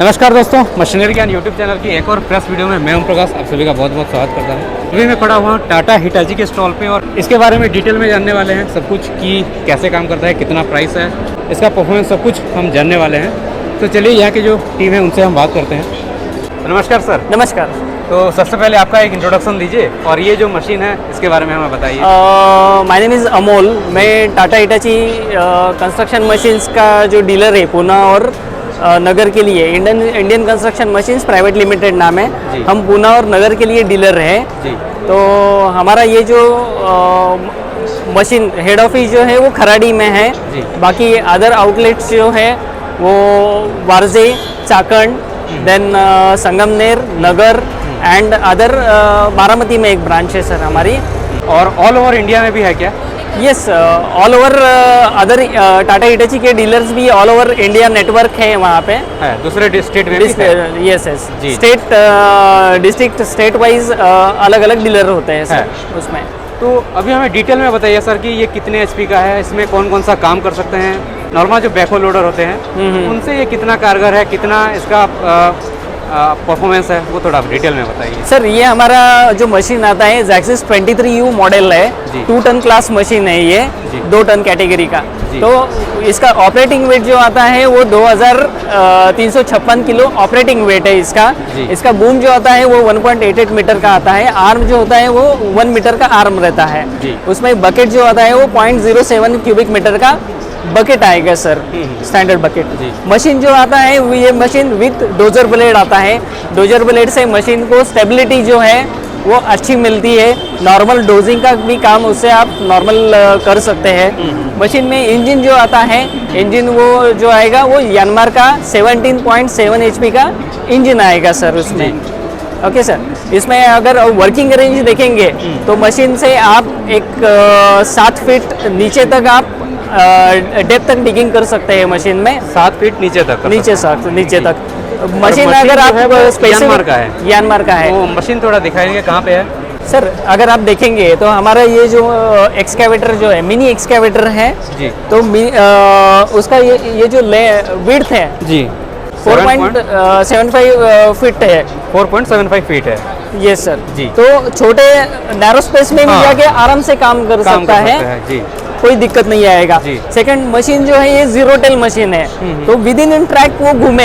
नमस्कार दोस्तों, मशीनरी ज्ञान यूट्यूब चैनल की एक और प्रेस वीडियो में मैं ओम प्रकाश आप सभी का बहुत बहुत स्वागत करता हूं। अभी मैं खड़ा हुआ टाटा हिटाची के स्टॉल पे और इसके बारे में डिटेल में जानने वाले हैं सब कुछ कि कैसे काम करता है, कितना प्राइस है, इसका परफॉर्मेंस सब कुछ हम जानने वाले हैं। तो चलिए यहाँ की जो टीम है उनसे हम बात करते हैं। नमस्कार सर। नमस्कार। तो सबसे पहले आपका एक इंट्रोडक्शन दीजिए और ये जो मशीन है इसके बारे में हमें बताइए। My name is Amol. मैं टाटा हिटाची कंस्ट्रक्शन मशीन्स का जो डीलर है पूना और नगर के लिए Indian construction machines private limited नाम है। हम पूना और नगर के लिए डीलर हैं जी। तो हमारा ये जो मशीन हेड ऑफिस जो है वो खराड़ी में है जी। बाकी अदर आउटलेट्स जो है वो Warje, Chakan, then Sangamner, Nagar and other Baramati में एक ब्रांच है सर हमारी। और ऑल ओवर इंडिया में भी है क्या? Yes, all over other Tata Hitachi के डीलर्स भी ऑल ओवर इंडिया नेटवर्क है वहाँ पे है। दूसरे स्टेट में भी है? Yes state district state wise अलग अलग डीलर होते हैं सर उसमें। तो अभी हमें डिटेल में बताइए सर कि ये कितने एचपी का है, इसमें कौन कौन सा काम कर सकते हैं। नॉर्मल जो बैकहो लोडर होते हैं उनसे ये कितना कारगर है, कितना इसका परफॉर्मेंस है, वो थोड़ा डिटेल में बताइए सर। ये हमारा जो मशीन आता है जैक्सिस 23U मॉडल है, 2 टन क्लास मशीन है ये, 2 टन कैटेगरी का। तो इसका ऑपरेटिंग वेट जो आता है वो 2356 किलो ऑपरेटिंग वेट है इसका। इसका बूम जो आता है वो 1.88 मीटर का आता है। आर्म जो होता है वो 1 मीटर का आर्म रहता है। उसमें बकेट जो आता है वो 0.07 क्यूबिक मीटर का बकेट आएगा सर, स्टैंडर्ड बकेट। मशीन जो आता है ये मशीन विथ डोजर ब्लेड आता है। डोजर ब्लेड से मशीन को स्टेबिलिटी जो है वो अच्छी मिलती है। नॉर्मल डोजिंग का भी काम उससे आप नॉर्मल कर सकते हैं। मशीन में इंजन जो आता है, इंजन वो जो आएगा वो यानमार का 17.7 HP का इंजन आएगा सर उसमें। Okay sir. इसमें अगर वर्किंग रेंज देखेंगे तो मशीन से आप एक 7 फीट नीचे तक आप डेप्थ तक डिगिंग कर सकते हैं मशीन में। 7 फीट नीचे तक? नीचे तक मशीन अगर आप म्यांमार का है? म्यांमार का है। वो मशीन थोड़ा दिखाएंगे कहाँ पे है सर? अगर आप देखेंगे तो हमारा ये जो एक्सकेवेटर जो है मिनी एक्सकेवेटर है जी। तो उसका ये जो विड्थ है जी 4.75 फीट है। 4.75 फीट है ये सर जी। तो छोटे नैरो स्पेस में भी जाके आराम से काम कर सकता है जी, कोई दिक्कत नहीं आएगा। सेकंड मशीन जो है ये 0 टेल मशीन है, तो विद इन ट्रैक वो घूम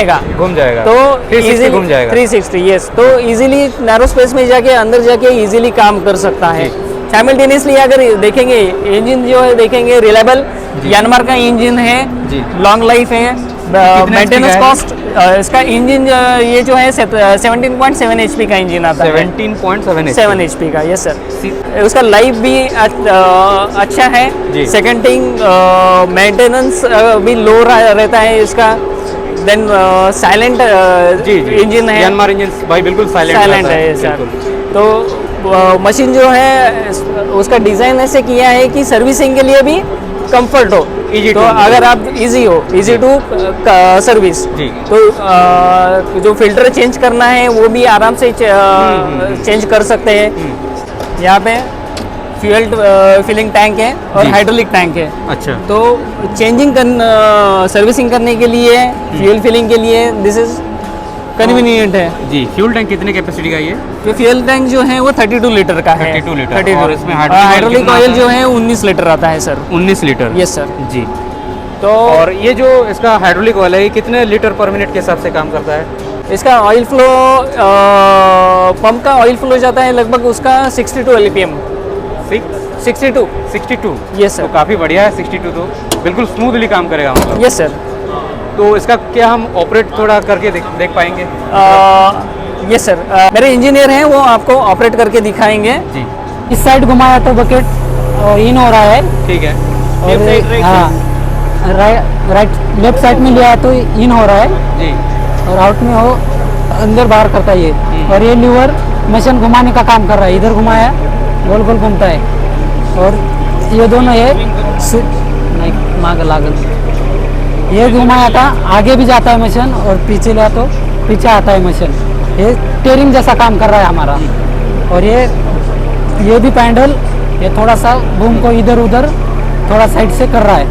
जाएगा तो 360 घूम जाएगा। 360 यस। तो इजीली नैरो स्पेस में जाके अंदर जाके इजीली काम कर सकता है। साइमल्टेनियसली अगर देखेंगे इंजन जो है देखेंगे रिलायबल यानमार का इंजन है, लॉन्ग लाइफ है। मेंटेनेंस कॉस्ट इसका इंजन ये जो है 17.7 HP का इंजन आता है। 17.7 HP का यस सर। उसका लाइफ भी अच्छा है। सेकंड थिंग मेंटेनेंस भी लो रहता है इसका। देन साइलेंट इंजन है। यानमार इंजन भाई बिल्कुल साइलेंट है सर। तो मशीन जो है उसका डिज़ाइन ऐसे किया है कि सर्विसिंग के लिए भी कंफर्ट हो, तो अगर आप इजी टू सर्विस तो जो फिल्टर चेंज करना है वो भी आराम से चेंज कर सकते हैं। यहाँ पे फ्यूल फिलिंग टैंक है और हाइड्रोलिक टैंक है। अच्छा। तो सर्विसिंग करने के लिए, फ्यूल फिलिंग के लिए दिस इज कन्वीनियंट है जी। फ्यूल टैंक कितने कैपेसिटी का ये फ्यूल टैंक जो है वो 32 लीटर का है। 32 लीटर। और इसमें हाइड्रोलिक ऑयल जो है 19 लीटर आता है सर। 19 लीटर यस सर जी। तो और ये जो इसका हाइड्रोलिक ऑयल है ये कितने लीटर पर मिनट के हिसाब से काम करता है? इसका ऑयल फ्लो पंप का ऑयल फ्लो जाता है लगभग उसका 62 LPM। 62 yes sir. तो काफ़ी बढ़िया है। 62 तो बिल्कुल स्मूथली काम करेगा मतलब। Yes sir. तो इसका क्या हम ऑपरेट थोड़ा करके देख पाएंगे? Yes sir. मेरे इंजीनियर हैं वो आपको ऑपरेट करके दिखाएंगे जी। इस साइड घुमाया तो बकेट इन हो रहा है। ठीक है। और हाँ राइट लेफ्ट साइड में लिया तो इन हो रहा है जी। और आउट में वो अंदर बाहर करता है ये। और ये लीवर मशीन घुमाने का काम कर रहा है। इधर घुमाया गोल गोल घूमता है। और ये दोनों ये नहीं मांग लागल ये घुमाया था आगे भी जाता है मशीन और पीछे लिया तो पीछे आता है मशीन। ये टेयरिंग जैसा काम कर रहा है हमारा। और ये भी पैडल ये थोड़ा सा बूम को इधर उधर थोड़ा साइड से कर रहा है।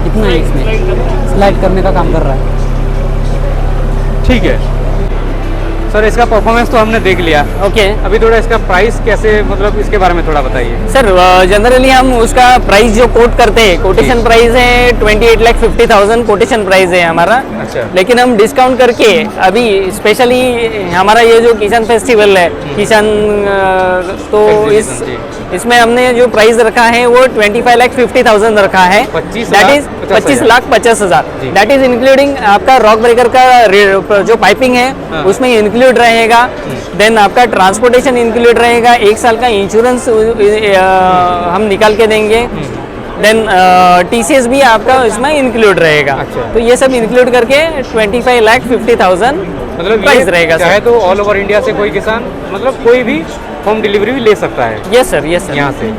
इतना ही इसमें स्लाइड करने का काम कर रहा है। ठीक है सर, इसका परफॉर्मेंस तो हमने देख लिया, ओके अभी थोड़ा इसका प्राइस कैसे, मतलब इसके बारे में थोड़ा बताइए। सर जनरली हम उसका प्राइस जो कोट करते हैं, कोटेशन प्राइस है 28,50,000 कोटेशन प्राइस है हमारा। अच्छा। लेकिन हम डिस्काउंट करके अभी स्पेशली हमारा ये जो किसान फेस्टिवल है, किसान तो Exhibition, इसमें हमने जो प्राइस रखा है वो 25,50,000 रखा है। 25,50,000 जी। दैट इज इंक्लूडिंग आपका रॉक ब्रेकर का जो पाइपिंग है हाँ। उसमें इंक्लूड रहेगा। देन आपका ट्रांसपोर्टेशन इंक्लूड रहेगा, 1 साल का इंश्योरेंस हम निकाल के देंगे। देन TCS भी आपका इसमें इंक्लूड रहेगा। अच्छा। तो ये सब इंक्लूड करके 25,50,000 मतलब प्राइस रहेगा चाहे सर। तो ऑल ओवर इंडिया से कोई किसान, मतलब कोई भी होम डिलीवरी भी ले सकता है यस सर, यस सर। यहाँ से।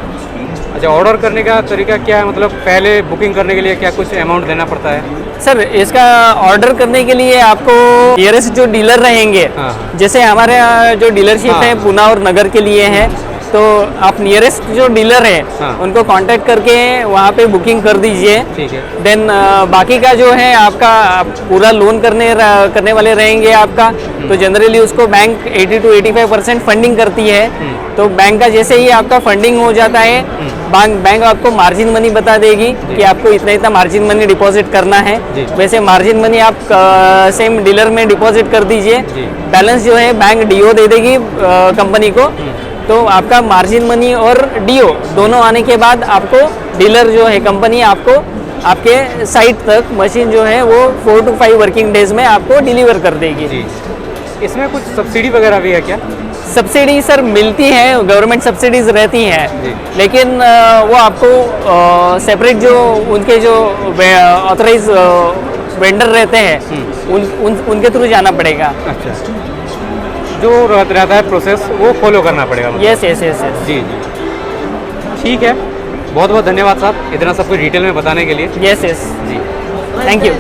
अच्छा, ऑर्डर करने का तरीका क्या है, मतलब पहले बुकिंग करने के लिए क्या कुछ अमाउंट देना पड़ता है? सर इसका ऑर्डर करने के लिए आपको नियरेस्ट जो डीलर रहेंगे, हाँ। जैसे हमारे यहाँ जो डीलरशिप हाँ। है पूना और नगर के लिए है, तो आप नियरेस्ट जो डीलर है हाँ। उनको कांटेक्ट करके वहाँ पे बुकिंग कर दीजिए। ठीक है। देन बाकी का जो है आपका पूरा लोन करने वाले रहेंगे आपका, तो जनरली उसको बैंक 80 to 85% फंडिंग करती है। तो बैंक का जैसे ही आपका फंडिंग हो जाता है, बैंक आपको मार्जिन मनी बता देगी कि आपको इतना इतना मार्जिन मनी डिपॉजिट करना है। जी। वैसे मार्जिन मनी आप सेम डीलर में डिपॉजिट कर दीजिए, जी। बैलेंस जो है बैंक डीओ दे देगी कंपनी को। तो आपका मार्जिन मनी और डीओ दोनों आने के बाद आपको डीलर जो है कंपनी आपको आपके साइट तक मशीन जो है वो 4 to 5 वर्किंग डेज में आपको डिलीवर कर देगी। जी। इसमें कुछ सब्सिडी वगैरह भी है क्या? सब्सिडी सर मिलती है, गवर्नमेंट सब्सिडीज रहती हैं, जी। लेकिन वो आपको सेपरेट जो उनके जो ऑथराइज वेंडर रहते हैं उनके थ्रू जाना पड़ेगा। अच्छा, जो रहता है प्रोसेस वो फॉलो करना पड़ेगा मतलब। यस यस यस यस जी जी, ठीक है, बहुत बहुत धन्यवाद साहब इतना सब कुछ डिटेल में बताने के लिए। यस यस, जी। Thank you.